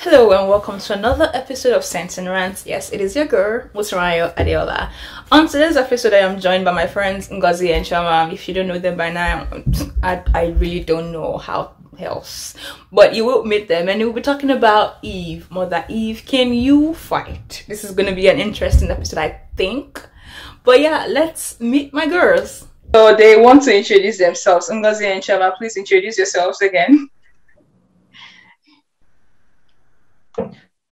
Hello and welcome to another episode of Sense&Rants. Yes, it is your girl, Musrayo Adeola. On today's episode, I am joined by my friends Ngozi and Chioma. If you don't know them by now, I really don't know how else. But you will meet them and we'll be talking about Eve. Mother Eve, can you fight? This is going to be an interesting episode, I think. But yeah, let's meet my girls. So they want to introduce themselves. Ngozi and Chioma, please introduce yourselves again.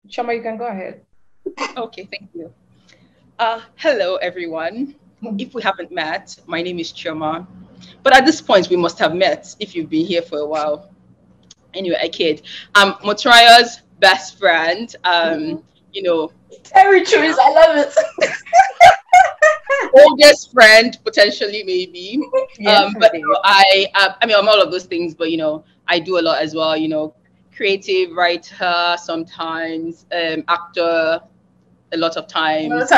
Chioma, you can go ahead. Okay, thank you. Hello, everyone. If we haven't met, my name is Chioma. But at this point, we must have met if you've been here for a while. Anyway, I kid. I'm Motraya's best friend. Territories, I love it. Oldest friend, potentially, maybe. Yes, But I'm all of those things, but, I do a lot as well, creative writer sometimes, actor a lot of times,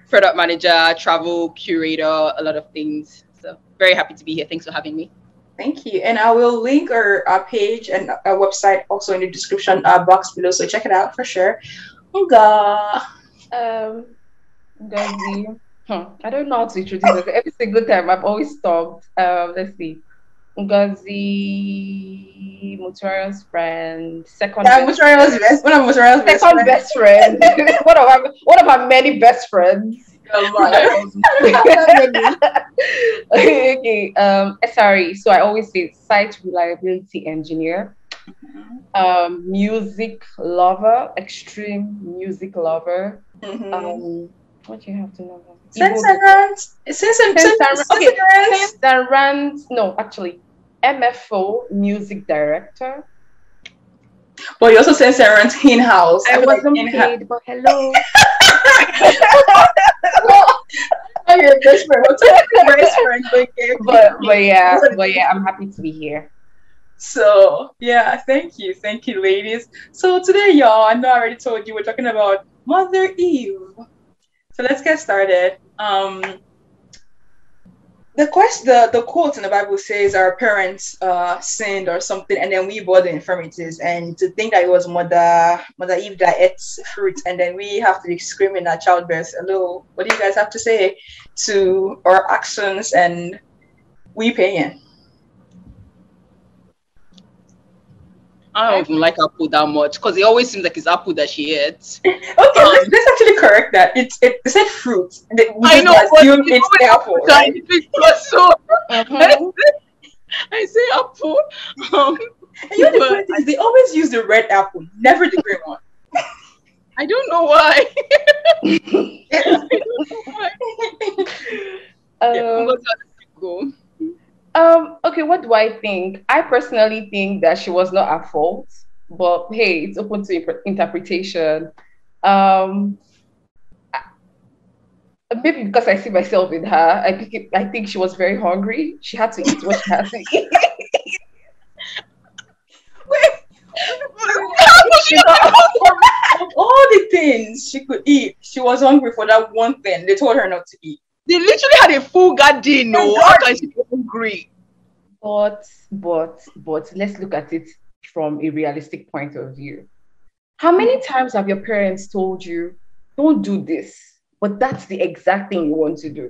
product manager, travel curator, a lot of things. So very happy to be here. Thanks for having me. Thank you. And I will link our page and our website also in the description box below, so check it out for sure. Ngozi. I don't know how to introduce it. Every single time I've always stopped. Let's see. Ngozi, Mutara's friend, second best friend. one of our many best friends. Okay. SRE. So I always say site reliability engineer, music lover, extreme music lover. What do you have to know? Sense&Rants. Sense&Rants. No, actually, MFO, music director. But you also Sense&Rants in-house. I wasn't paid, but hello. I'm your best friend. But yeah, I'm happy to be here. So yeah, thank you, ladies. So today, y'all, I know I already told you we're talking about Mother Eve. So let's get started. The quote in the Bible says our parents sinned or something, and then we bore the infirmities. And to think that it was Mother Eve that ate fruit, and then we have to be screaming at childbirth. Hello, what do you guys have to say to our actions and we paying? I don't even like apple that much because it always seems like it's apple that she eats. Okay, let's actually correct that. It said fruit. I know, but it's apple. Right? So I say apple. And you know the point is they always use the red apple, never the green one. I don't know why. Okay, what do I think? I personally think that she was not at fault, but hey, it's open to interpretation. Maybe because I see myself in her, I think she was very hungry. She had to eat what she had to eat. Of all the things she could eat, she was hungry for that one thing they told her not to eat. They literally had a full garden, no? How can she be hungry? But let's look at it from a realistic point of view. How many times have your parents told you, don't do this, but that's the exact thing you want to do?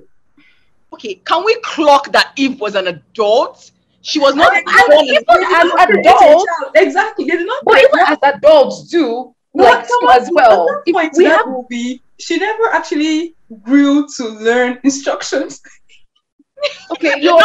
Okay, can we clock that Eve was an adult? She was not even as adults. Exactly. They did not. But even as adults do, like as well. If we have movie, she never actually grew to learn instructions. Okay, you're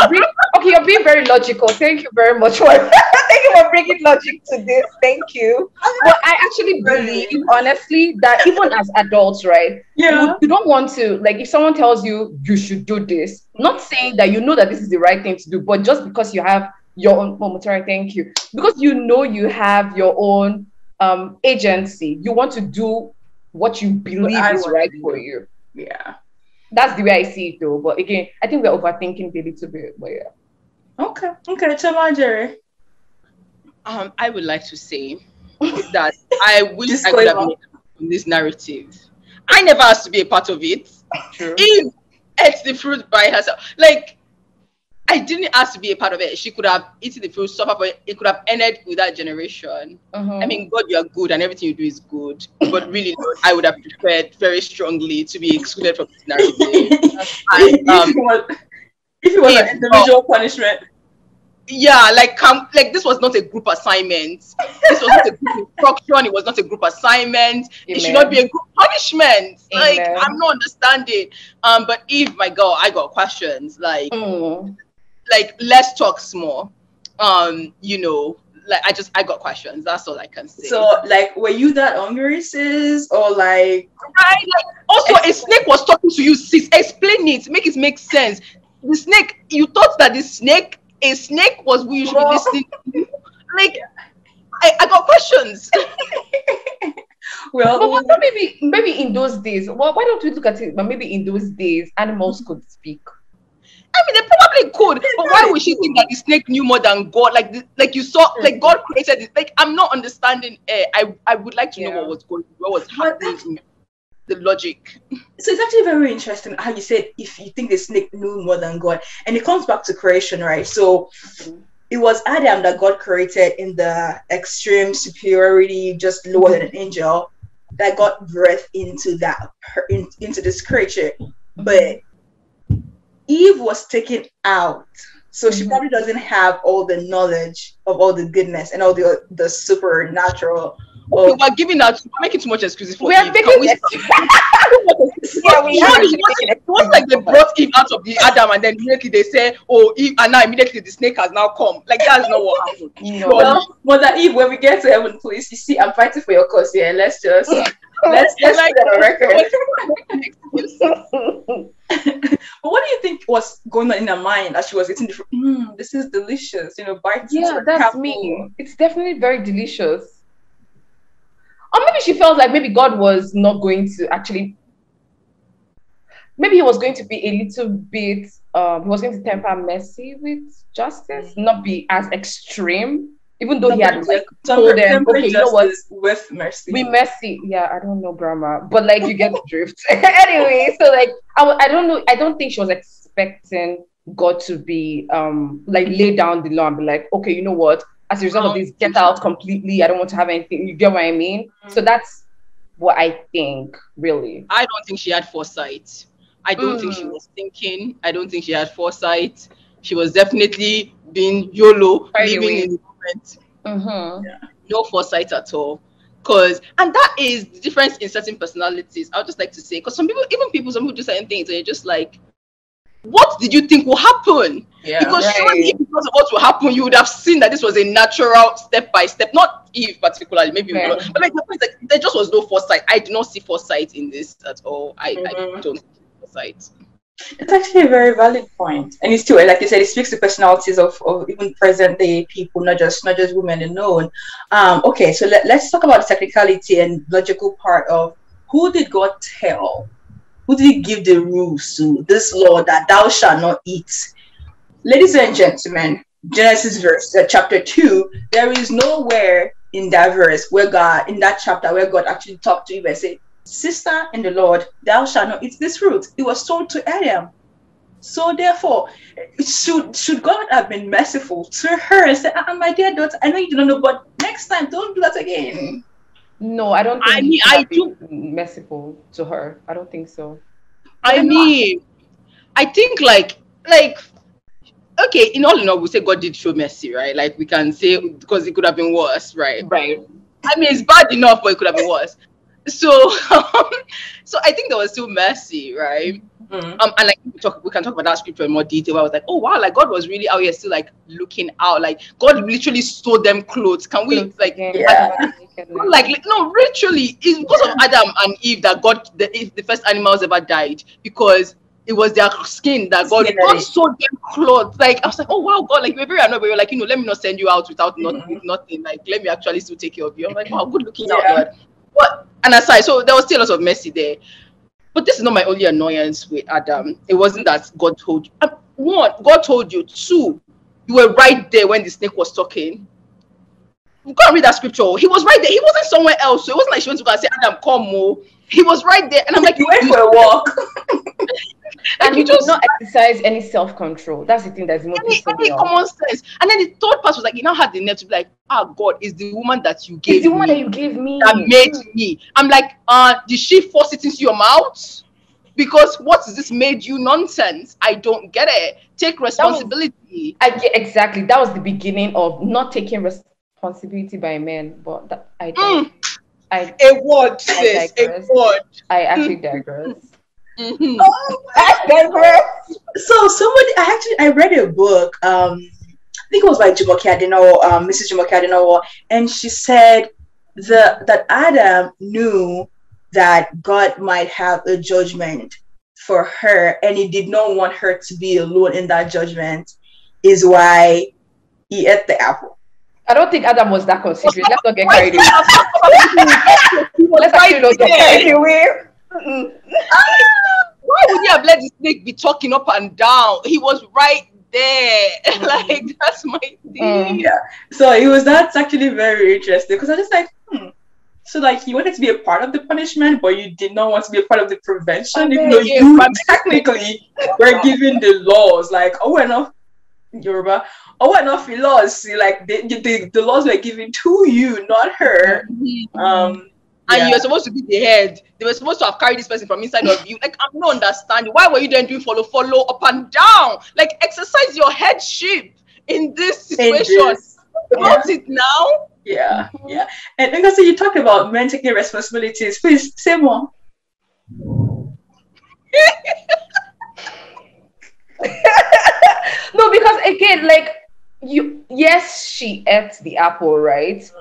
being very logical. Thank you very much. Thank you for bringing logic to this. Thank you. But I actually believe, honestly, that even as adults, right? Yeah. You don't want to, like, if someone tells you you should do this, not saying that you know that this is the right thing to do, but just because you have your own momentary, thank you, because you know you have your own agency, you want to do what you believe is right for you. Yeah. That's the way I see it, though. But again, I think we're overthinking it a little bit. But yeah. Okay. Chioma, Jerry. I would like to say that I wish I could have made this narrative. I never asked to be a part of it. True. Eve ate the fruit by herself. Like, I didn't ask to be a part of it. She could have eaten the fruit, suffer for it. It could have ended with that generation. I mean, God, you are good, and everything you do is good. But really, Lord, I would have preferred very strongly to be excluded from this narrative. If it was an individual punishment. Yeah, like this was not a group assignment. This was not a group instruction. It was not a group assignment. Amen. It should not be a group punishment. Amen. Like, I'm not understanding. But Eve, my girl, I got questions. Like, let's talk small. You know, like I got questions. That's all I can say. So, like, were you that hungry, sis, or like? Right. Like, also, a snake was talking to you, sis. Explain it. Make it make sense. The snake. You thought that a snake was who you should be listening to. Like, I got questions. Well, but maybe in those days, why don't we look at it? But maybe in those days, animals could speak. I mean, they probably could, but why would she think that the snake knew more than God? Like you saw, like God created it. Like, I'm not understanding. I would like to know what was happening. The logic. So it's actually very interesting how you said if you think the snake knew more than God, and it comes back to creation, right? So it was Adam that God created in the extreme superiority, just lower than an angel, that got breath into into this creature. But Eve was taken out, so she probably doesn't have all the knowledge of all the goodness and all the supernatural. Okay, we're giving out, making too much excuses for we are Eve. making it. It was like they brought Eve out of the Adam, and then immediately they say, "Oh, Eve," and now immediately the snake has now come. Like, that's not what happened. No. Well, Mother Eve, when we get to heaven, please, you see, I'm fighting for your cause here. Let's just let's like, put it on record. But what do you think was going on in her mind as she was eating the fruit? This is delicious, bites. Yeah, that's me. It's definitely very delicious. Or maybe she felt like maybe God was not going to actually, maybe he was going to be a little bit, he was going to temper mercy with justice, not be as extreme, even though he had told them, okay, you know what, with mercy. With mercy. Yeah, I don't know grammar, but like you get the drift. Anyway, so like, I don't know, I don't think she was expecting God to be, like lay down the law and be like, okay, you know what, as a result of this, get out completely. I don't want to have anything. You get what I mean? So that's what I think, really. I don't think she had foresight. I don't think she was thinking. I don't think she had foresight. She was definitely being YOLO, living in the moment. No foresight at all. And that is the difference in certain personalities. I would just like to say, because some people do certain things, and you're just like, what did you think will happen? Yeah, because surely because of what will happen, you would have seen that this was a natural step by step, not Eve particularly, maybe but like the point is, like, there just was no foresight. I do not see foresight in this at all. I don't see foresight. It's actually a very valid point, and it's too, like you said, it speaks to personalities of even present day people, not just women alone. Okay, so let's talk about the technicality and logical part of who did God tell. Who did he give the rules to? This law that thou shalt not eat. Ladies and gentlemen, Genesis chapter 2, there is nowhere in that verse where God, in that chapter where God actually talked to Eve and said, sister in the Lord, thou shalt not eat this fruit. It was told to Adam. So therefore, should God have been merciful to her and say, my dear daughter, I know you don't know, but next time don't do that again? No, I don't think I do merciful to her. I don't think so. I mean, I think like okay, in all, we say God did show mercy, right? Like we can say because it could have been worse, right? Right. I mean, it's bad enough, but it could have been worse. So, so I think there was still mercy, right? And like we can talk about that scripture in more detail. I was like, oh wow, like God was really out here still like looking out. Like God literally stole them clothes. Can we like no, literally it's because of Adam and Eve that the first animals ever died, because it was their skin that God sold them clothes. Like I was like, oh wow, God, like we're very annoyed, but you're like, let me not send you out without nothing. Like let me actually still take care of you. I'm like, wow, good looking out, God. But and aside, so there was still a lot of mercy there. But this is not my only annoyance with Adam. It wasn't that God told you. One, God told you. Two, you were right there when the snake was talking. You can't read that scripture. He was right there. He wasn't somewhere else. So it wasn't like she went to go and say, Adam, come, Mo. He was right there. And I'm like, you went for a walk. And he did not exercise any self-control. That's the thing that's more pissing me off. Common sense. And then the third part was like, he now had the nerve to be like, "Ah, God, is the woman that you gave me. It's the woman that you gave me. That made me." I'm like, did she force it into your mouth? Because what is this made you nonsense? I don't get it. Take responsibility. Exactly. That was the beginning of not taking responsibility by men. But that, I actually digress. I digress. So I read a book. I think it was by Mrs. Jumoke Adenowo, and she said that Adam knew that God might have a judgment for her, and he did not want her to be alone in that judgment, is why he ate the apple. I don't think Adam was that considerate. Let's not get carried away. Let's actually not get carried away. Why would you have let the snake be talking up and down? He was right there. Like, that's my thing. Yeah. So that's actually very interesting, because I was just like, so like you wanted to be a part of the punishment, but you did not want to be a part of the prevention, even though you technically were given the laws. Like, Yoruba, enough laws. Like the laws were given to you, not her. And you were supposed to be the head. They were supposed to have carried this person from inside of you. Like, I'm not understanding. Why were you then doing follow up and down? Like, exercise your headship in this situation. About it now. Yeah. And because you talk about men taking responsibilities, please say more. No, because again, like she ate the apple, right?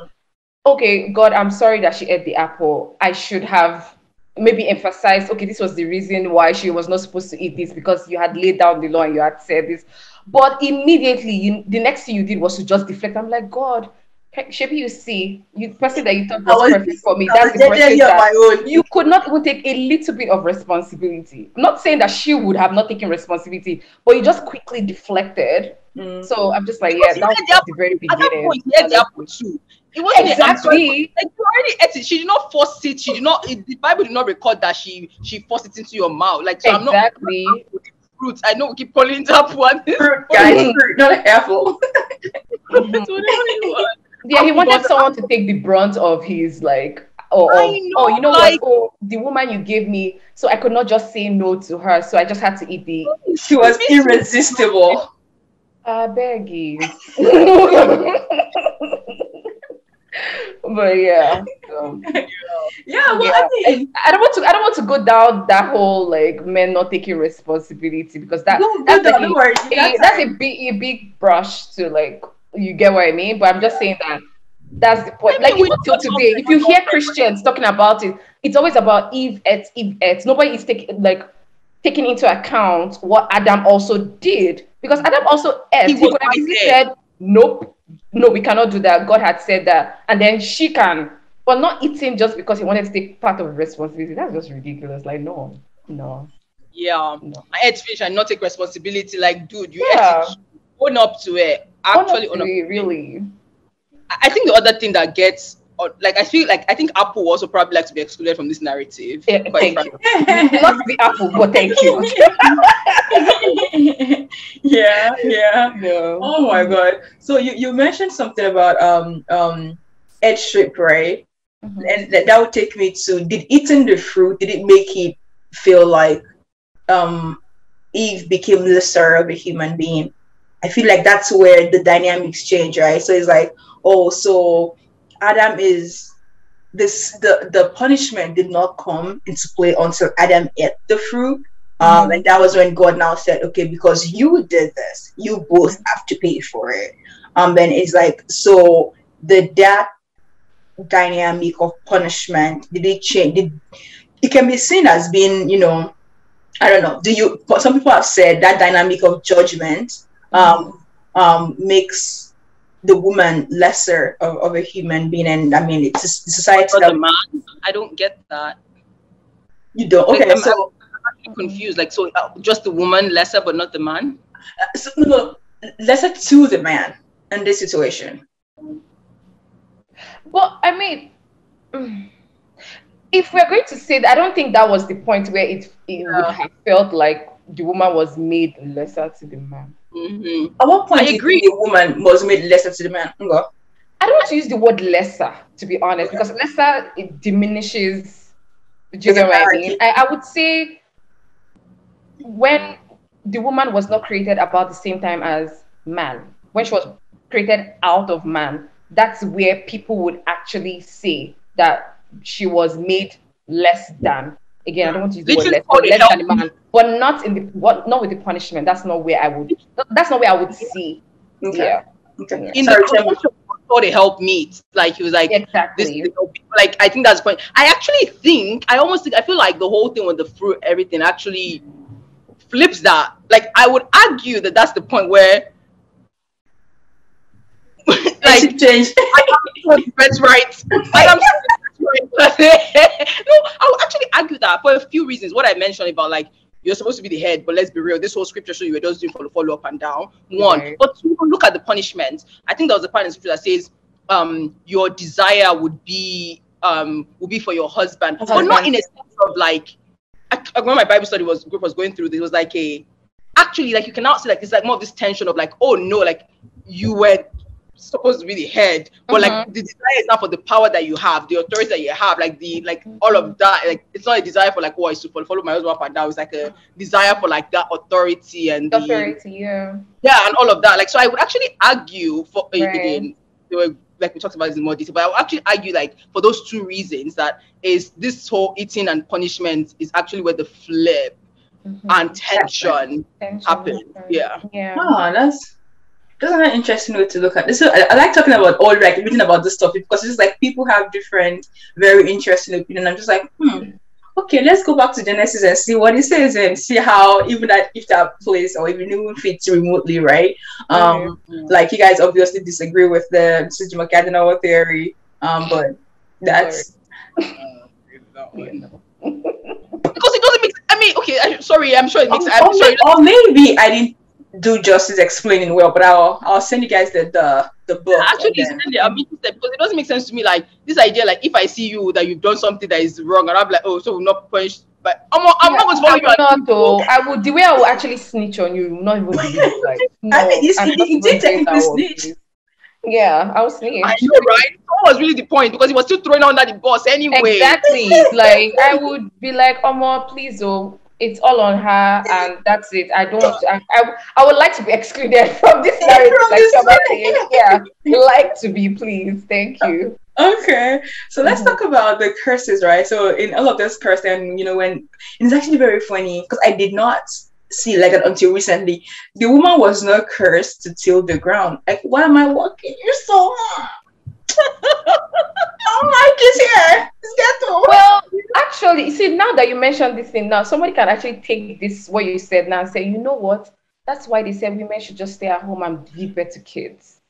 Okay, God, I'm sorry that she ate the apple. I should have maybe emphasized, okay, this was the reason why she was not supposed to eat this, because you had laid down the law and you had said this. But immediately, the next thing you did was to just deflect. I'm like, God, Shebi, you see, the person that you thought was perfect for me, that's the person that you could not even take a little bit of responsibility. I'm not saying that she would have not taken responsibility, but you just quickly deflected. So I'm just like, that was at the very beginning. At that point, he had the apple too. It wasn't exactly. Like, you already ate it. She did not force it. She did not. The Bible did not record that she forced it into your mouth. Like, so exactly. I'm not fruit. I know we keep calling it apple. Fruit, guys, fruit, not an apple. Yeah, he wanted someone to take the brunt of his the woman you gave me, so I could not just say no to her, so I just had to eat the. She was irresistible. I beg you. But I don't want to go down that whole like men not taking responsibility, because that's a big brush to, like, you get what I mean. But I'm just saying that's the point. Like, even till today, if you hear Christians talking about it, it's always about Eve ate. Nobody is taking into account what Adam also did, because Adam also ate. He could have easily said, nope, no, we cannot do that. God had said that, and then she can, but not eating just because he wanted to take part of the responsibility. That's just ridiculous. Like, no. Yeah, no. I ate fish and not take responsibility. Like, dude, you ate it. Own up to it. Actually, own up to it. Really. I think the other thing that gets, like, I think Apple also probably like to be excluded from this narrative. Yeah, thank you. Not the Apple, but thank you. Yeah. No. Oh my God. So you mentioned something about edge strip, right? Mm-hmm. And that would take me to, did eating the fruit, did it make it feel like Eve became lesser of a human being? I feel like that's where the dynamics change, right? So it's like, so Adam is this, the punishment did not come into play until Adam ate the fruit. And that was when God now said, okay, because you did this, you both have to pay for it. Then it's like, so that dynamic of punishment, did it change? It can be seen as being, I don't know, but some people have said that dynamic of judgment makes the woman lesser of a human being. And I mean, it's a society that the man, I don't get that. You don't? Okay, so I'm confused. Like, so just the woman lesser, but not the man? No, lesser to the man in this situation. Well, I mean, if we're going to say that, I don't think that was the point where it would have felt like the woman was made lesser to the man. Mm-hmm. At what point I agree. the woman was made lesser to the man? I don't want to use the word lesser, to be honest, because lesser, it diminishes. Do you get what I mean? I would say when the woman was not created about the same time as man, when she was created out of man, that's where people would actually say that she was made less than. Again, I don't want to use the word less, but less than the man, but not in the not with the punishment. That's not where I would. That's not where I would see. Okay. Yeah. Okay. In the conversation, thought they helped meet. Like he was like, exactly. This, like I think that's the point. I actually think I feel like the whole thing with the fruit, everything actually flips that. Like I would argue that that's the point where like change. That's right. Madam, no, I would actually argue that for a few reasons. What I mentioned about like you're supposed to be the head, but let's be real. This whole scripture shows you were just doing for the follow up and down. One, Right. but two, look at the punishment. I think there was a part in scripture that says, your desire would be for your husband, but not in a sense of like. When my Bible study group was going through, there was like actually like you can now see like it's like more of this tension of like, oh no, like you were supposed to be the head, but like the desire is not for the power that you have, the authority that you have, like all of that. Like it's not a desire for like, oh, I should follow my husband up and down. It's like a desire for like that authority and and all of that. Like so, I would actually argue for again, they were like we talked about this in more detail, but I would actually argue like for those two reasons that is this whole eating and punishment is actually where the flip and tension happens. Yeah. Oh, that's an interesting way to look at this. So I like talking about all like reading about this topic because it's like people have different, very interesting opinions. I'm just like, okay, let's go back to Genesis and see what it says and see how even if that place or even fits remotely, right? Like you guys obviously disagree with the cardinal theory, but that's because it doesn't make. I mean, okay, sorry, I'm sure it makes. I'm sorry. Or maybe I didn't do justice explaining well, but I'll send you guys the book. Actually, I'm interested because it doesn't make sense to me. Like this idea, like if I see you that you've done something that is wrong, and I'm like, oh, so we're not punished. But I'm not going to follow you. I would the way I will actually snitch on you, not even believe it. Like, no, I mean, you did technically snitch. Yeah, I was snitch. I know, right? That was really the point because he was still throwing under the bus anyway. Exactly. Like I would be like, please, it's all on her, and that's it. I don't want to. I would like to be excluded from this marriage. Yeah, like to be, please. Thank you. Okay, so let's talk about the curses, right? So in all of this curse, and when it's actually very funny because I did not see like that until recently. The woman was not cursed to till the ground. Like, why am I walking? You're so hot. Oh my, just here. Well, actually, you see, now that you mentioned this thing, now somebody can actually take this what you said now and say, you know what? That's why they said women should just stay at home and give birth to kids.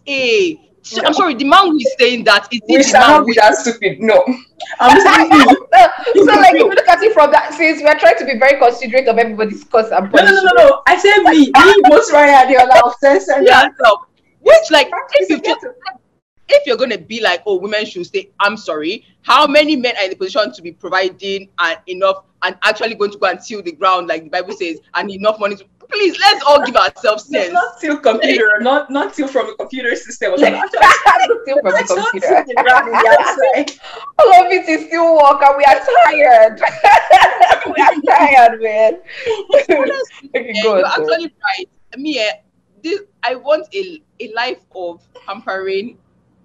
Hey, I'm sorry, the man who is saying that is we shall not be that stupid. No, I'm saying so like if you look at it from that, since we are trying to be very considerate of everybody's cause and punishment. No. I said me most right the other of sense and which like if you're gonna be like, oh, women should stay, I'm sorry, how many men are in the position to be providing and enough and actually going to go and till the ground like the Bible says and enough money to please let's all give ourselves sense. Not till computer, not till from a computer system or something. Still from a computer. All of it is still work and we are tired. We are tired, man. You're actually right. I want a life of pampering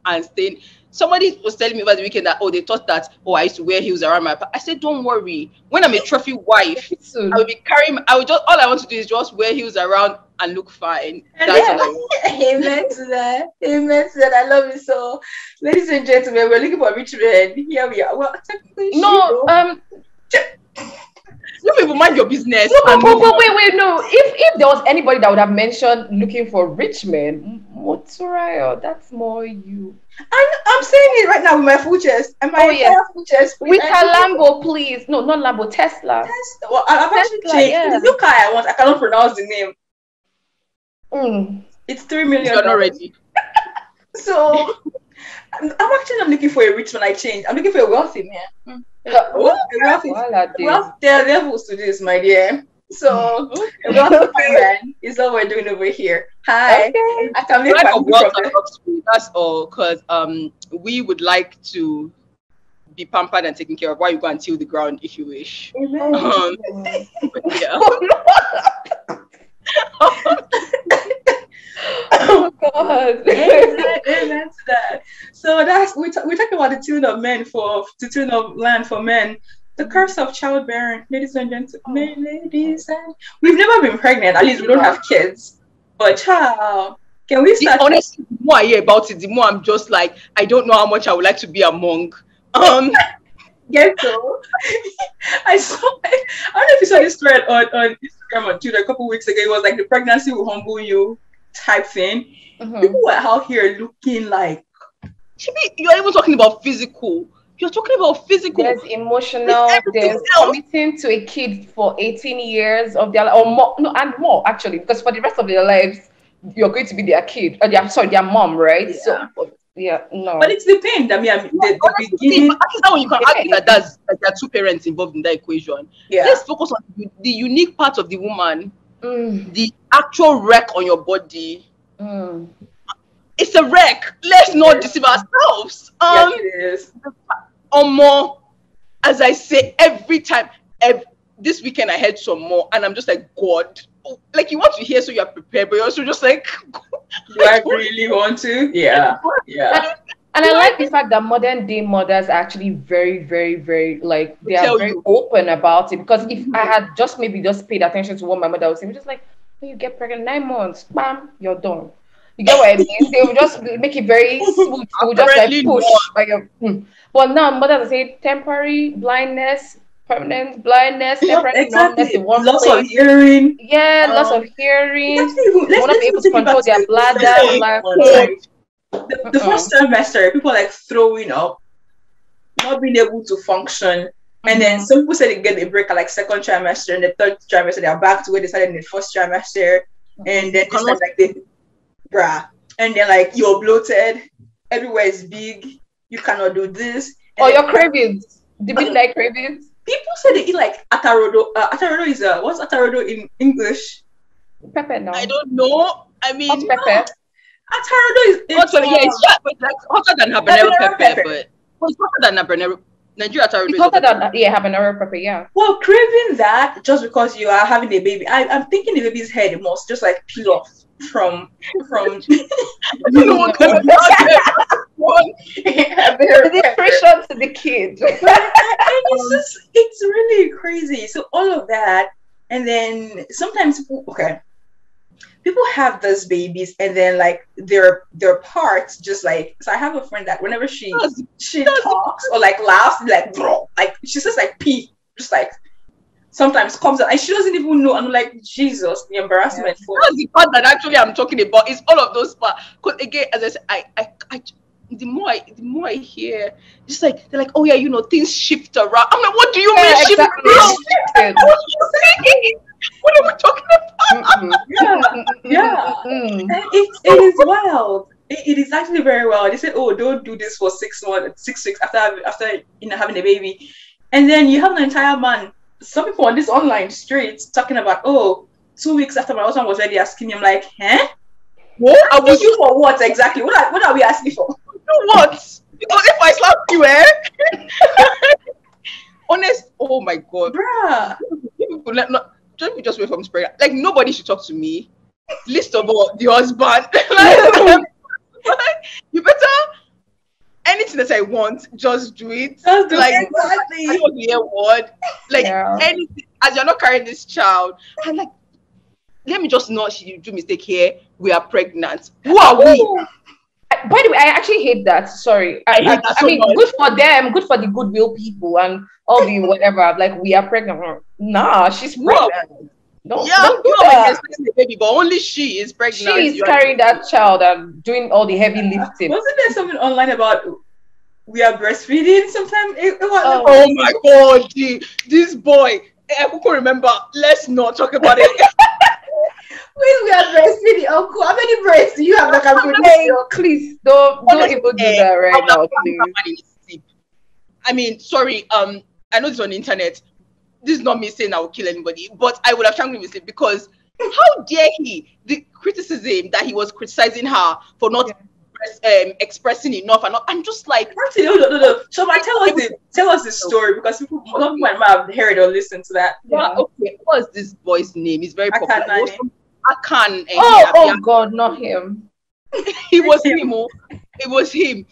and staying. Somebody was telling me over the weekend that they thought that I used to wear heels around my I said, don't worry, when I'm a trophy wife I will be carrying all I want to do is just wear heels around and look fine. That's all I want. Amen to that. I love it. So ladies and gentlemen, we're looking for rich men. Here we are. Well, technically you people mind your business. No, wait, no. If there was anybody that would have mentioned looking for rich men, Motsurayo, that's more you. I'm saying it right now with my full chest. And my full chest. With her Lambo, please. No, not Lambo, Tesla. Well, I've actually changed. The new car I want, I cannot pronounce the name. It's $3 million. You're not ready. So I'm actually not looking for a rich man. I changed. I'm looking for a wealthy man. There are levels to this, my dear. So if you want to find man, is what we're doing over here. Hi. Okay. I can make my own problem. That's all, because we would like to be pampered and taken care of while you go and till the ground if you wish. Yeah. Oh God. Amen to that. So that's we're talking about the tune of men the tune of land for men. The curse of childbearing, ladies and gentlemen, we've never been pregnant. At least we don't have kids. But child, can we start? Honestly, the more I hear about it, the more I'm just like, I don't know how much I would like to be a monk. Get so. I don't know if you saw this thread on Instagram or Twitter a couple weeks ago. It was like the pregnancy will humble you type thing. People were out here looking like. You're even talking about physical. You're talking about physical. There's emotional. There's committing to a kid for 18 years of their life, or more, no, and more actually, because for the rest of their lives, you're going to be their kid, or their mom, right? Yeah. So yeah, no. But it's the pain that the beginning. That when you can argue that there are two parents involved in that equation. Yeah. Let's focus on the unique part of the woman, the actual wreck on your body. It's a wreck. Let's not deceive ourselves. Yes, it is. Or more, as I say every time. This weekend I heard some more, and I'm just like, God, like you want to hear, so you're prepared, but you're also just like, do I really want to? Yeah. And I like the fact that modern day mothers are actually very, very, very, like, they are very open about it. Because if I had just paid attention to what my mother was saying, just like, when you get pregnant, 9 months, bam, you're done. You get what I mean? They will just make it very smooth. They will just like push. But now mothers are saying temporary blindness, permanent blindness, temporary numbness in one lots place. of hearing. Yeah, lots of hearing. Let's not be able to control their bladder. The first trimester, people like throwing up, not being able to function. And then some people say they get a break at like second trimester, and the third trimester they are back to where they started in the first trimester. And then it's like and then like you're bloated, everywhere is big, you cannot do this. Or your cravings, the midnight cravings. People say they eat like atarodo. Atarodo is what's atarodo in English? Pepper now. I don't know. I mean, hot pepper. Atarodo is it's like hotter than habanero pepper, but it's hotter than habanero. Nigeria atarodo. It's hotter than habanero pepper. Yeah. Well, craving that just because you are having a baby, I'm thinking the baby's head must just like peel off from the depression to the kid. And it's really crazy. So all of that, and then sometimes people have those babies, and then like their parts just like. So I have a friend that whenever she talks or like laughs, like bro, like she says like pee, just like. Sometimes comes out and she doesn't even know. I'm like, Jesus, the embarrassment. That's the part that actually I'm talking about. It's all of those parts. Because again, as I said, the more I hear, just like they're like, oh yeah, things shift around. I'm like, what do you mean shift around? What are we talking about? Yeah. It is wild. It is actually very wild. They said, oh, don't do this for 6 weeks after having a baby, and then you have an entire man. Some people on this online streets talking about, 2 weeks after my husband was ready asking me, I'm like, what are you for? What exactly? What are we asking for? What? Because if I slap you, honest, oh my God, bruh. People just wait for me to pray. Like nobody should talk to me. Least of all the husband. You better. Anything that I want, just do it. Just do like, exactly. I don't hear word. Like anything, as you're not carrying this child, I'm like, let me just not you do mistake here. We are pregnant. Who are we? By the way, I actually hate that. Sorry. I mean, much. Good for them, good for the goodwill people and all the whatever. Like, we are pregnant. Nah, she's pregnant. Don't do that. The baby, but only she is pregnant. She is carrying that child and doing all the heavy lifting. Wasn't there something online about we are breastfeeding sometime? Oh my God, this boy. I can't remember. Let's not talk about it. We are breastfeeding. Uncle, how many breasts do you have? Please don't even do that right now, please. I mean, sorry. I know it's on the internet. this is not me saying I will kill anybody, but I would have strangled him with sleep, because how dare he, the criticism that he was criticizing her for not expressing enough, and not, I'm just like, no. Chioma, tell us the story, because people might have heard or listened to that. Okay, what is this boy's name? He's very popular. Akan. Oh God, not him. It was him. It was him.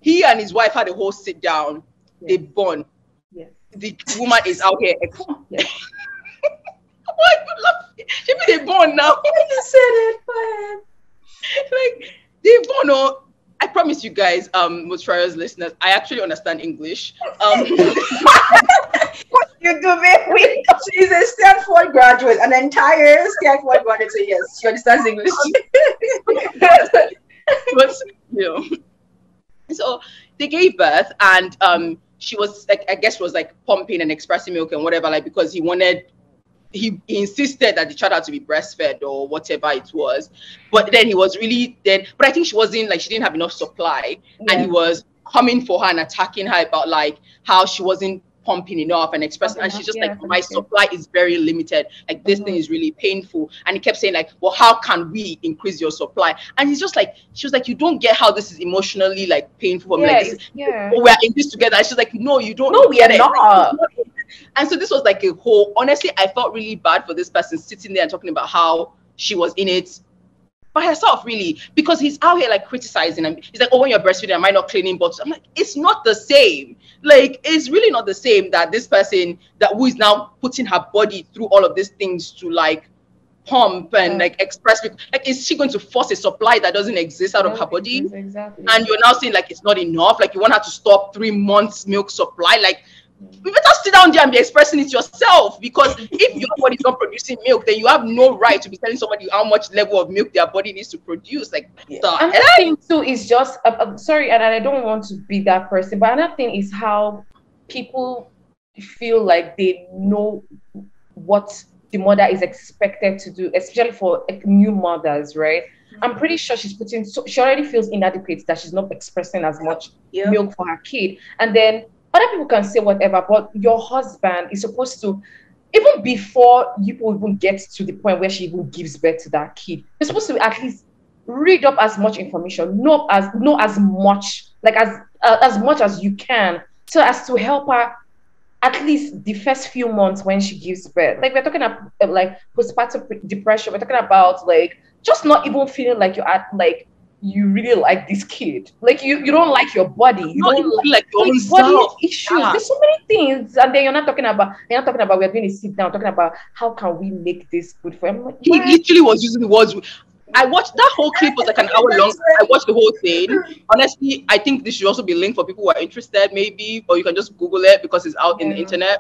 He and his wife had a whole sit down. They born. Yes. The woman is out here. Why you laughing? Maybe they born now. You said it, man. Like they born. Oh, I promise you guys, most trials listeners, I actually understand English. What you do, baby? She's a Stanford graduate, an entire Stanford graduate. So yes, she understands English. But so they gave birth, and she was like, I guess, was like pumping and expressing milk and whatever, like, because he insisted that the child had to be breastfed or whatever it was. But then he was really but I think she didn't have enough supply, and he was coming for her and attacking her about like how she wasn't pumping enough and expressing, and she's just like, my supply is very limited, like this thing is really painful. And he kept saying like, well, how can we increase your supply? And he's just like, she was like, you don't get how this is emotionally like painful for me, like we're in this together. And she's like, no, you don't. No, we are not. And so this was like a whole, honestly, I felt really bad for this person sitting there and talking about how she was in it by herself, really, because he's out here like criticizing, and he's like, oh, when you're breastfeeding, am I not cleaning bottles? I'm like, it's not the same. Like, it's really not the same that this person who is now putting her body through all of these things to like pump and like express, like, is she going to force a supply that doesn't exist out of her body? Exactly. And you're now saying like it's not enough, like you want her to stop 3 months milk supply, like you better sit down there and be expressing it yourself, because if your body is not producing milk, then you have no right to be telling somebody how much level of milk their body needs to produce. Like, another thing too is just sorry, and I don't want to be that person, but another thing is how people feel like they know what the mother is expected to do, especially for new mothers, right? I'm pretty sure she's she already feels inadequate, that she's not expressing as much milk for her kid, and then other people can say whatever, but your husband is supposed to, even before you even get to the point where she even gives birth to that kid, you're supposed to at least read up as much information, know as much, like as much as you can, so as to help her at least the first few months when she gives birth. Like, we're talking about like postpartum depression. We're talking about like just not even feeling like you're at like you really like this kid, like you don't like your body, you don't like your own body issues. There's so many things, and then you're not talking about we're going to sit down talking about how can we make this good for him. Like, he literally was using the words. I watched that whole clip, was like an hour long. I watched the whole thing. Honestly, I think this should also be linked for people who are interested, maybe, or you can just Google it because it's out in the internet.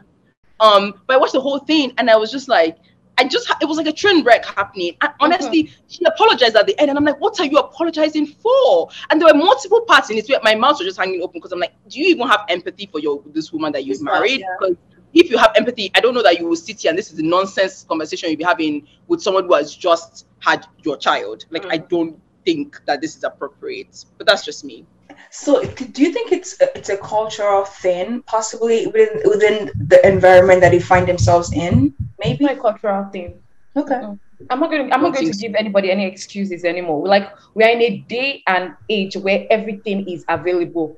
But I watched the whole thing, and I was just like, it was like a train wreck happening. And honestly, she apologized at the end, and I'm like, what are you apologizing for? And there were multiple parts in it where my mouth was just hanging open, because I'm like, do you even have empathy for this woman that you married? Because if you have empathy, I don't know that you will sit here and this is the nonsense conversation you'll be having with someone who has just had your child. Like, I don't think that this is appropriate, but that's just me. So do you think it's a cultural thing, possibly within the environment that they find themselves in? Maybe a cultural thing. Okay. I'm not going to give anybody any excuses anymore. Like, we are in a day and age where everything is available.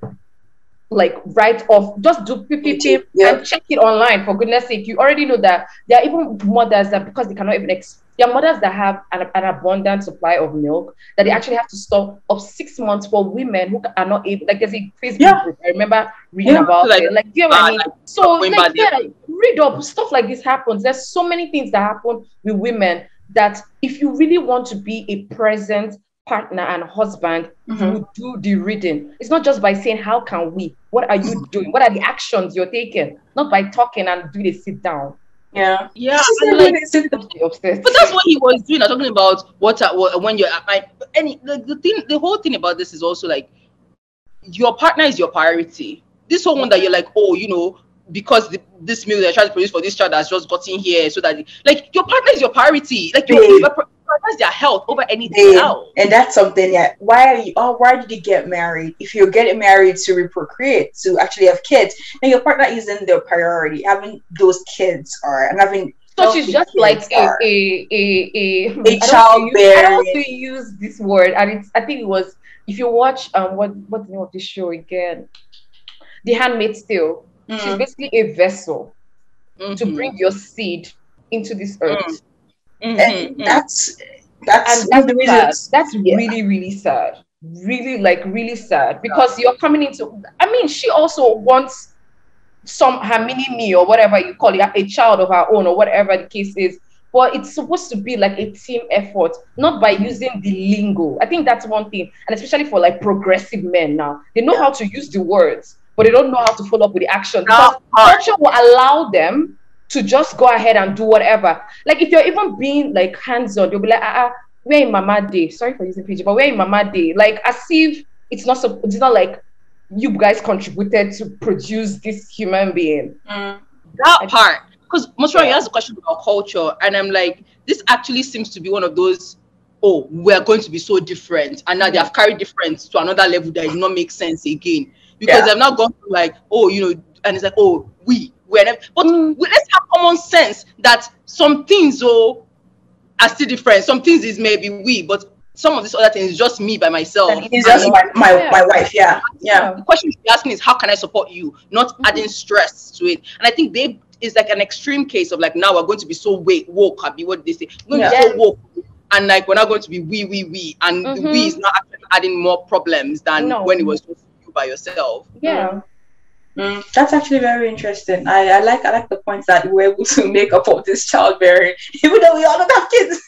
Like, right off, just do PPT and check it online, for goodness sake. You already know that there are even mothers that, because they cannot even there are mothers that have an abundant supply of milk that they actually have to store up 6 months for women who are not able, like, there's a Facebook group, I remember reading about it. Like, you know what I mean? So, like, read up, stuff like this happens. There's so many things that happen with women that if you really want to be a present partner and husband, you do the reading. It's not just by saying, how can we? What are you doing? What are the actions you're taking? Not by talking and do the sit down. Yeah. Like, but that's what he was doing. I'm talking about when you're the whole thing about this is also like, your partner is your priority. This whole one that you're like, oh, you know, because this meal they're trying to produce for this child has just gotten here, so that like your partner is your priority. Like, prioritize their health over anything else. And that's something that why did you get married? If you're getting married to procreate, to actually have kids, then your partner isn't the priority. Having those kids having so she's just like a childbearing. I don't want to use this word, and I think it was, if you watch what's the name of this show again? The Handmaid's Tale. She's basically a vessel to bring your seed into this earth. And that's the reason. That's really, really sad. Really, like, really sad, because you're coming into, I mean, she also wants her mini me, or whatever you call it, a child of her own, or whatever the case is. But it's supposed to be like a team effort, not by using the lingo. I think that's one thing, and especially for like progressive men now, they know how to use the words, but they don't know how to follow up with the action, because culture will allow them to just go ahead and do whatever. Like, if you're even being like hands-on, you'll be like, we're in Mama Day. Sorry for using PG, but we're in Mama Day. Like, as if it's not like you guys contributed to produce this human being. That part. Because most you asked a question about culture, and I'm like, this actually seems to be one of those, we're going to be so different, and now they have carried difference to another level that does not make sense again, because they've not gone to like, and it's like, we're never, but let's have common sense that some things are still different. Some things is maybe we, but some of these other things is just me by myself. It's just my wife. Yeah. The question you're asking is, how can I support you? Not adding stress to it. And I think they is like an extreme case of like, now we're going to be so woke. Happy, what they say? We're going to be so woke, and like we're not going to be we, and the we is not actually adding more problems than when it was just you by yourself. Yeah. That's actually very interesting. I like the points that we're able to make up of this childbearing, even though we all don't have kids.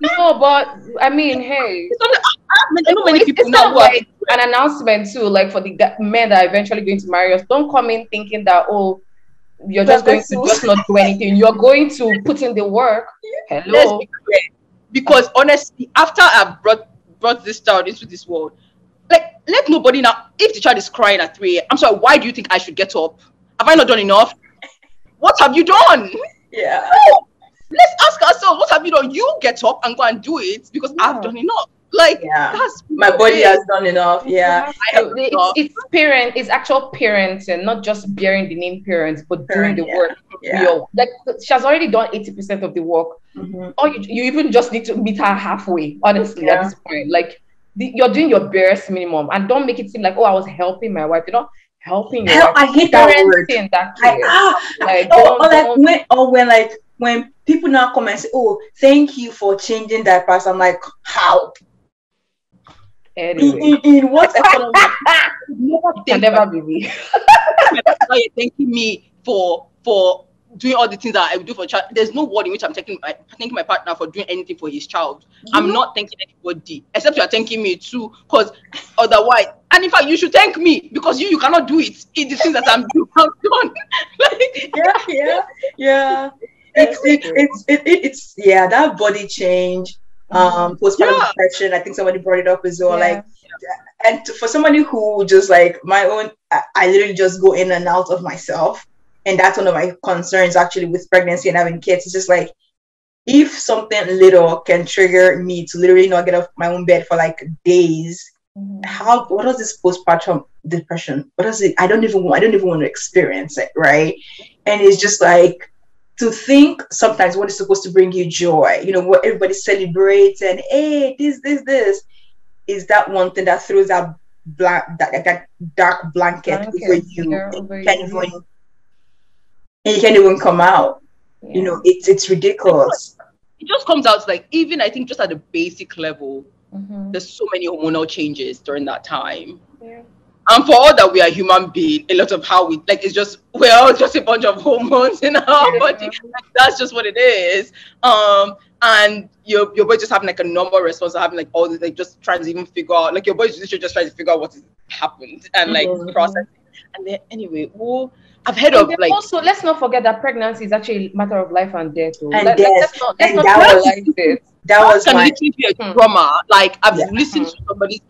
No, but I mean, hey, I know many people now like an announcement too, like for the men that are eventually going to marry us. Don't come in thinking that you're just going to just not do anything. You're going to put in the work. Hello. Let's be clear. Because honestly, after I brought this child into this world, like, let nobody now, if the child is crying at 3 a.m., I'm sorry, why do you think I should get up? Have I not done enough? What have you done? Yeah. No. Let's ask ourselves, what have you done? You get up and go and do it, because I've done enough. Like, that's my body has done enough. Yeah. It's actual parenting, not just bearing the name parents, but doing the work. Like, she has already done 80% of the work. Or you even just need to meet her halfway, honestly, at this point. Like, you're doing your barest minimum, and don't make it seem like, I was helping my wife. You're not helping your wife. I hate that word. When people now come and say, thank you for changing diapers, I'm like, how? Anyway. In what economy? Can never be me. You're thanking me for doing all the things that I would do for a child. There's no word in which I'm thanking my partner for doing anything for his child. I'm not thanking anybody, except you are thanking me too, because otherwise, and in fact, you should thank me, because you cannot do it. It's the things that I'm done. It's that body change, postpartum depression. I think somebody brought it up as well. And for somebody who just like my own, I literally just go in and out of myself. And that's one of my concerns actually with pregnancy and having kids. It's just like, if something little can trigger me to literally not get off my own bed for like days, what is this postpartum depression? What is it? I don't even want to experience it, right? And it's just like, to think sometimes what is supposed to bring you joy, what everybody celebrates and this is that one thing that throws that dark blanket over you. And you can't even come out. It's ridiculous. It just comes out like, even I think just at the basic level, there's so many hormonal changes during that time. And for all that we are human beings, a lot of how it's just, we're all just a bunch of hormones in our body. Like, that's just what it is. And your body just having like a normal response, having like all this, like just trying to even figure out, like your body just trying to figure out what has happened and like process it. And then anyway, I've heard of like, also let's not forget that pregnancy is actually a matter of life and death. That was literally be a trauma. Like, I've listened to somebody's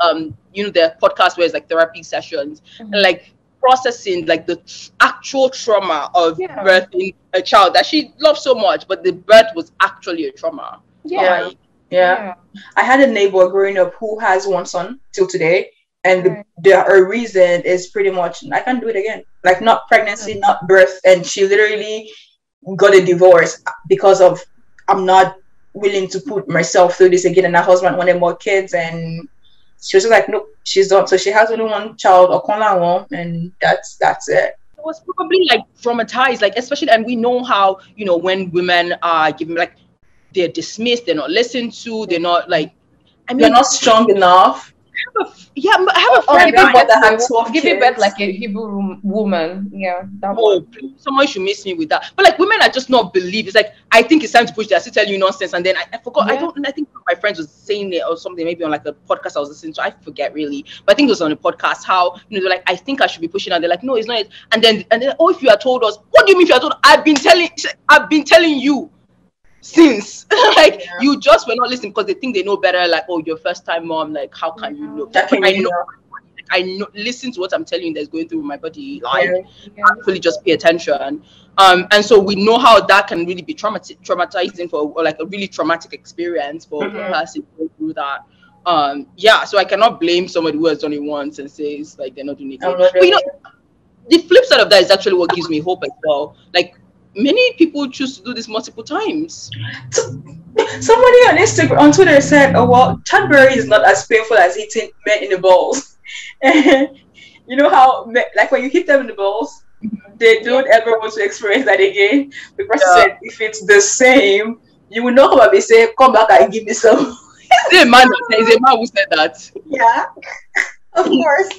their podcast where it's like therapy sessions and like processing like the actual trauma of birthing a child that she loved so much, but the birth was actually a trauma. Right? Yeah. I had a neighbor growing up who has one son till today. And the reason is pretty much, I can't do it again. Like, not pregnancy, not birth. And she literally got a divorce because of, I'm not willing to put myself through this again. And her husband wanted more kids. And she was like, nope, she's done. So she has only one child, and that's it. It was probably like traumatized, like, especially, and we know how, you know, when women are given, like, they're dismissed, they're not listened to, they're not, like, I mean, they're not strong enough. I have a friend that had 12 give birth like a Hebrew woman. Yeah, that someone should miss me with that. But like, women are just not believed. It's like, I think it's time to push this. I still tell you nonsense, and then I forgot. I think my friends was saying it or something, maybe on like a podcast I was listening to. I forget really, but I think it was on a podcast. How, you know, they're like, I think I should be pushing out. They're like, no, it's not. And then oh, if you had told us, what do you mean if you had told? I've been telling you since. Like, you just were not listening because they think they know better. Like, oh, your first time mom, like, how can you know? I know, listen to what I'm telling you that's going through my body. Like, actually just pay attention. And so we know how that can really be traumatizing or like a really traumatic experience for a person going through that. So I cannot blame somebody who has done it once and says like they're not doing it. But you know, the flip side of that is actually what gives me hope as well. Like, many people choose to do this multiple times. Somebody on Instagram, on Twitter said, "Oh well, childbearing is not as painful as hitting men in the balls." And you know how, like, when you hit them in the balls, they don't ever want to experience that again. The person said, "If it's the same, you will not come and say, come back and give me some." Is a man who said that? Yeah, of course.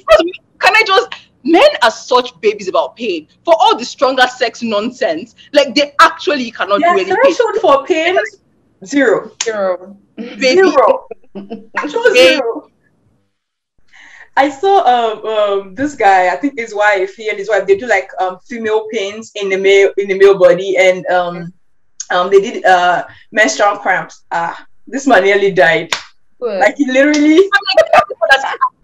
Can I just? Men are such babies about pain. For all the stronger sex nonsense, like, they actually cannot do anything. Threshold for pain, zero. Baby. Actual zero. I saw this guy, I think his wife, he and his wife, they do like female pains in the male body, and they did menstrual cramps. This man nearly died. Like, he literally.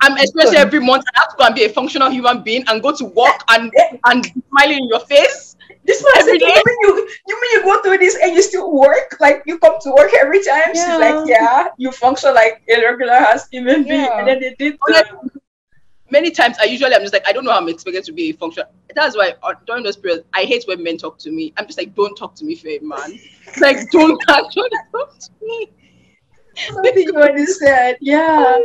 I'm expressing every month. I have to go and be a functional human being and go to work and smiling in your face. This one every day. You mean you go through this and you still work? Like, you come to work every time? She's like, yeah, you function like a regular human being. And then they did. Many times, I'm just like, I don't know how I'm expected to be a functional. That's why during those periods, I hate when men talk to me. I'm just like, don't talk to me, fair man. Like, don't actually talk to me. I think you understand. Yeah,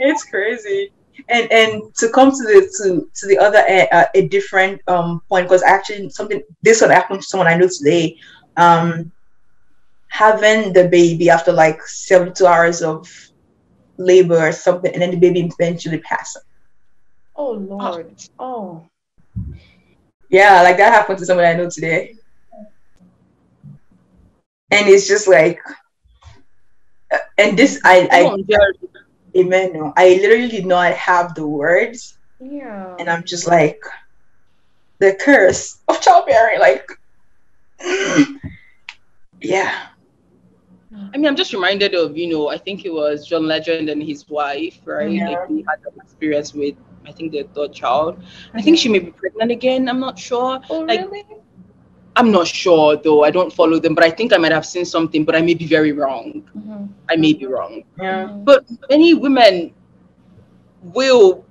it's crazy. And to come to the other a different point, because actually this one happened to someone I know today. Having the baby after like 72 hours of labor or something, and then the baby eventually passing. Oh Lord. Oh. Yeah, like that happened to someone I know today. And it's just like, and this amen. No, I literally did not have the words. Yeah. And I'm just like, the curse of childbearing, like, yeah. I mean, I'm just reminded of, you know, I think it was John Legend and his wife, right? Yeah. Like, they had that experience with, I think, their third child. I think she may be pregnant again. I'm not sure. Oh, like, really? I'm not sure, though. I don't follow them, but I think I might have seen something, but I may be very wrong. I may be wrong. Yeah. But many women will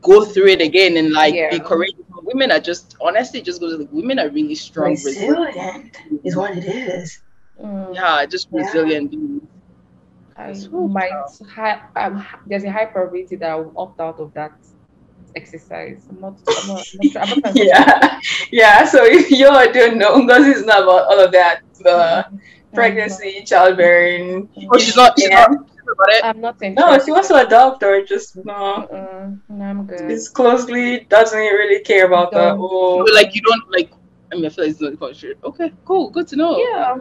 go through it again and like be courageous. Women are just, honestly, just go to the women are really strong. Resilient is what it is. Yeah, just resilient beings. There's a high probability that I will opt out of that exercise. I'm not sure. Yeah. So if you don't know, Ngozi is not about all of that. Pregnancy, childbearing. Oh, she's not about it. I'm not interested. No, she wants to adopt or just no. No, I'm good. It's closely doesn't really care about the whole. But like, you don't like. I mean, I feel like it's not culture. Okay, cool, good to know. Yeah,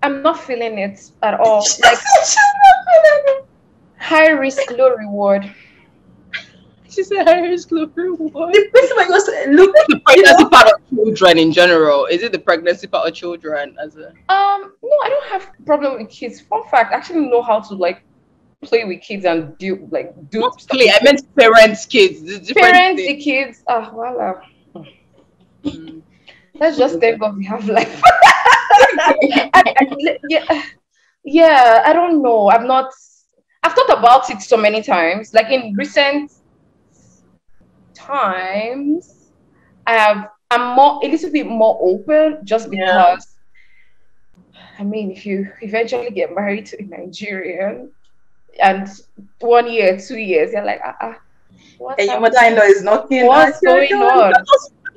I'm not feeling it at all. Like, high risk, low reward. She said high risk, low reward. The pregnancy part of children in general. Is it the pregnancy part of children as a? No, I don't have problem with kids. Fun fact, I actually know how to like play with kids and do. Not play. I meant parents, kids. Parents, the kids. Voila. Let's just thank God we have life. Yeah, I don't know. I've thought about it so many times. Like in recent times, I'm a little bit more open just because, I mean, if you eventually get married to a Nigerian and 1 year, 2 years, you're like, and your mother-in-law is knocking. What's going on?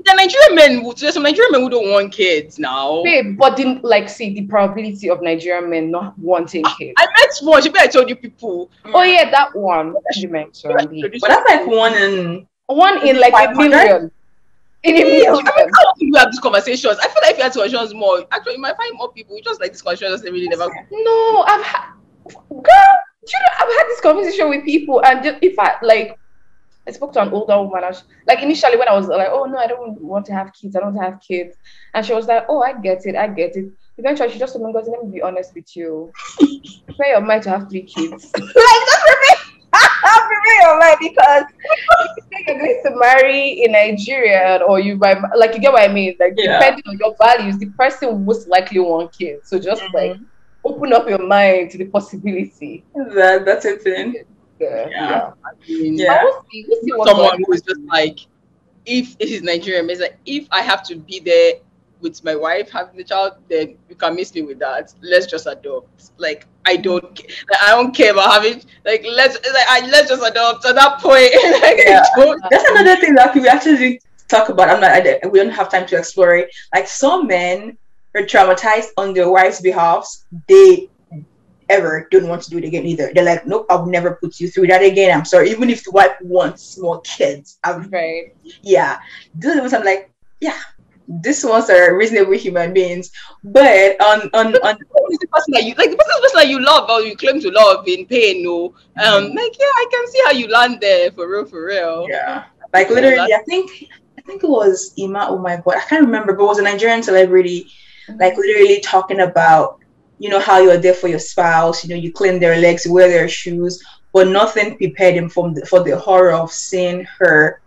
The Nigerian men, there's some Nigerian men who don't want kids now. Babe, but didn't see the probability of Nigerian men not wanting kids. I met one. Maybe I told you people. Oh yeah, that one you mentioned. But that's like one in like 500? A million. In a million. I mean, how often do we have these conversations? I feel like if you had conversations more, actually, you might find more people. Just like these conversations, they really never. No, I've had this conversation with people, and if I spoke to an older woman, like initially when I was like, oh no, I don't want to have kids, and she was like, oh, I get it. Eventually, she just told me, let me be honest with you, prepare your mind to have 3 kids. Like, just prepare your mind, because if you think you're going to marry in Nigeria, or you might, like, you get what I mean, like depending on your values, the person will most likely want kids. So just like open up your mind to the possibility. That's a thing. I mean, we'll see someone who is just like, if it is Nigerian, it's like, if I have to be there with my wife having the child, then you can miss me with that. Let's just adopt. Like, I don't care about having, like, let's just adopt at that point. That's another thing that we actually talk about. We don't have time to explore it. Like, some men are traumatized on their wives' behalf. They ever don't want to do it again either. They're like, nope, I would never put you through that again. I'm sorry. Even if the wife wants more kids, right. Yeah. Those ones, I'm like, yeah, these ones are reasonable human beings. But on the person that you like, the person that you love or you claim to love in pain, no. Like, yeah, I can see how you land there for real. Yeah. Like, literally, I think it was Ima, oh my god, I can't remember, but it was a Nigerian celebrity, like literally talking about, you know, how you're there for your spouse, you know, you clean their legs, you wear their shoes, but nothing prepared him for the horror of seeing her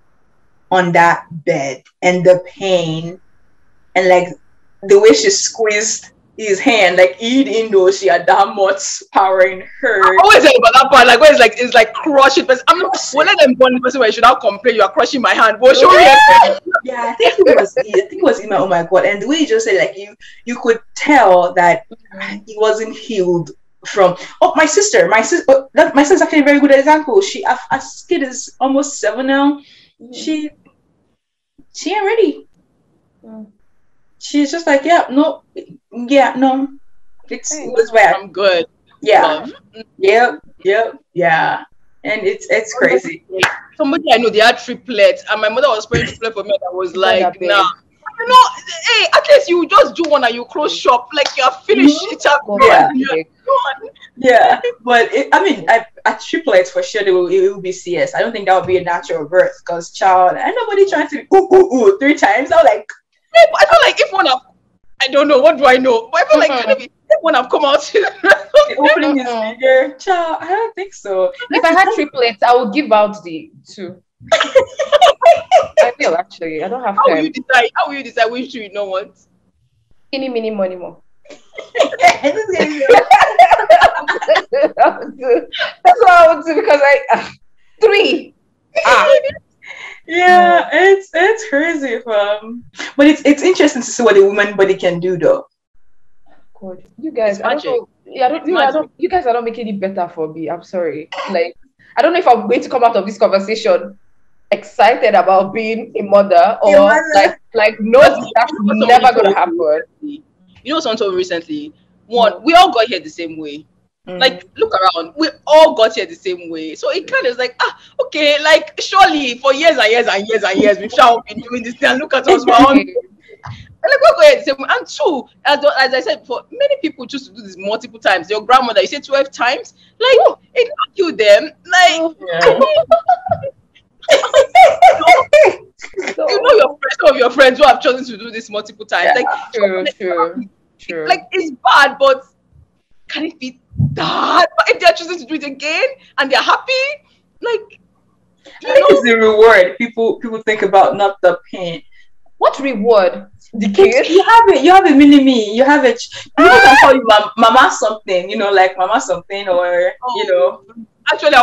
on that bed and the pain and like the way she squeezed his hand, like he didn't know she had that much power in her. I always say about that part, like when it's like crushing person. I'm not one of them one person where you should not complain, you are crushing my hand. But show me. Yeah, I think it was Ima, oh my god. And the way you just said, like you could tell that he wasn't healed from my sister. My sister's actually a very good example. Our kid is almost 7 now. She ain't ready. She's just like, no. It's bad. I'm good. Yeah. Yep. And it's crazy. Somebody I know, they had triplets, and my mother was praying triplets for me. I was like, nah. You know, hey, at least you just do one and you close shop, like you're finished it up. Yeah. But at triplets for sure, it will be CS. I don't think that would be a natural birth, because child, and nobody trying to 3 times. I was like, I feel like if one of, I don't know, what do I know? But I feel like if one have come out, the opening is bigger. Child, I don't think so. If I had triplets, I would give out the 2. I feel actually, I don't have time. How will you decide which 2 you don't want? Any, mini, money, more. That's what I would do, because 3. Yeah, it's crazy, but it's interesting to see what a woman body can do, though. God, you guys, I don't know. Yeah, you guys are not making it better for me. I'm sorry. Like, I don't know if I'm going to come out of this conversation excited about being a mother, or like no, that's never gonna happen. You know, someone told me recently. One, we all got here the same way. Like, look around, we all got here the same way. So it kind of is like, okay, like, surely for years and years and years and years, we've been doing this thing, and look at us, we're on. And like, we'll go ahead the same way. And 2, as I said before, many people choose to do this multiple times. Your grandmother, you say 12 times, like, it not kill them. Like, you know, some of your friends who have chosen to do this multiple times. Like, true. Like, it's bad, but can it be that? But if they're choosing to do it again and they're happy, like, I think it's the reward. People think about, not the pain. What reward? The kids? You have a mini me. You have a. People can call you mama something. You know, like mama something, or you know. Actually,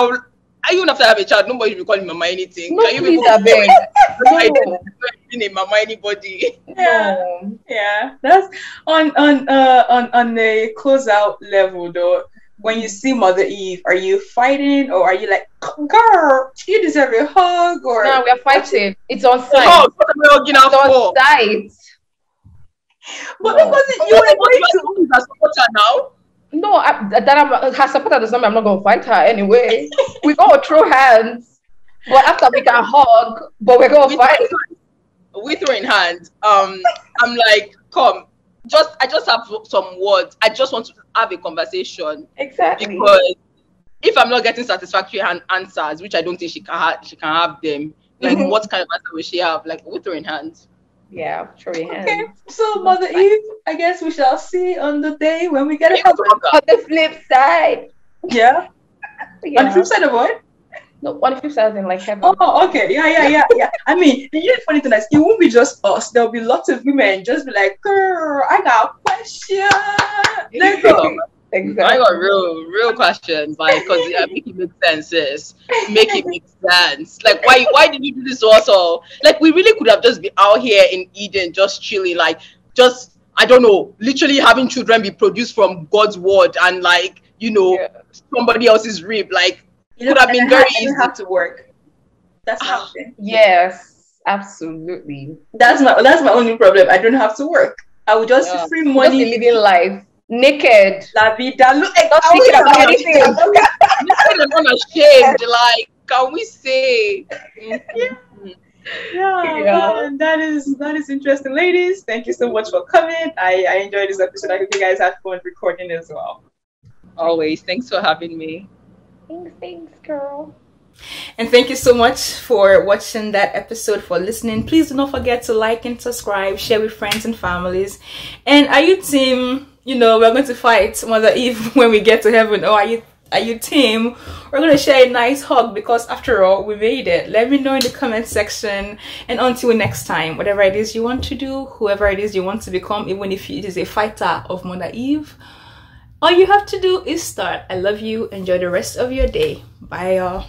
even after I have a child, nobody will call me mama anything. No, Can you please, be I beg. I didn't a mama anybody. Yeah, No. yeah. That's on a closeout level though. When you see Mother Eve, are you fighting or are you like, girl, you deserve a hug? Or No, we are fighting. It's on site. Oh, what am I hugging out It's on for? site. but No. because you were going to. That's supporter now. No, that I'm her supporter doesn't mean I'm not gonna fight her anyway. We go throw hands, but after we can hug, but we're gonna fight. We throw in hands. I'm like, come. I just have some words. I just want to have a conversation. Exactly. Because if I'm not getting satisfactory answers, which I don't think she can have them, like what kind of answer will she have? Like, we throw in hands. Yeah, throwing hands. Okay, so Mother Eve, I guess we shall see on the day when we get a hug. On the flip side. Yeah. Yeah. On the flip side of what? No, on the flip side, in like heaven. Oh, okay. Yeah. I mean, you know, funny thing is, it won't be just us. There'll be lots of women just be like, girl, I got a question. Let's go. Exactly. I got real questions, like, because make it make sense, sis. Make it make sense. Like, why did you do this also? Like, we really could have just been out here in Eden, just chilling, like, just, I don't know, literally having children be produced from God's word and, like, you know, somebody else's rib. Like, it could have been very easy. You have to work. That's my thing. Yes, absolutely. That's my only problem. I don't have to work. I will just free money. Just living life. Naked. La vida. Look, Not thinking about anything. Naked and unashamed. Like, can we say? Yeah. That is interesting, ladies. Thank you so much for coming. I enjoyed this episode. I hope you guys had fun recording as well. Always. Thanks for having me. Thanks, girl. And thank you so much for watching that episode, for listening. Please do not forget to like and subscribe, share with friends and families. And are you team, you know, we're going to fight Mother Eve when we get to heaven, or are you team, we're going to share a nice hug, because after all, we made it? Let me know in the comment section. And until next time, whatever it is you want to do, whoever it is you want to become, even if it is a fighter of Mother Eve, all you have to do is start. I love you. Enjoy the rest of your day. Bye, y'all.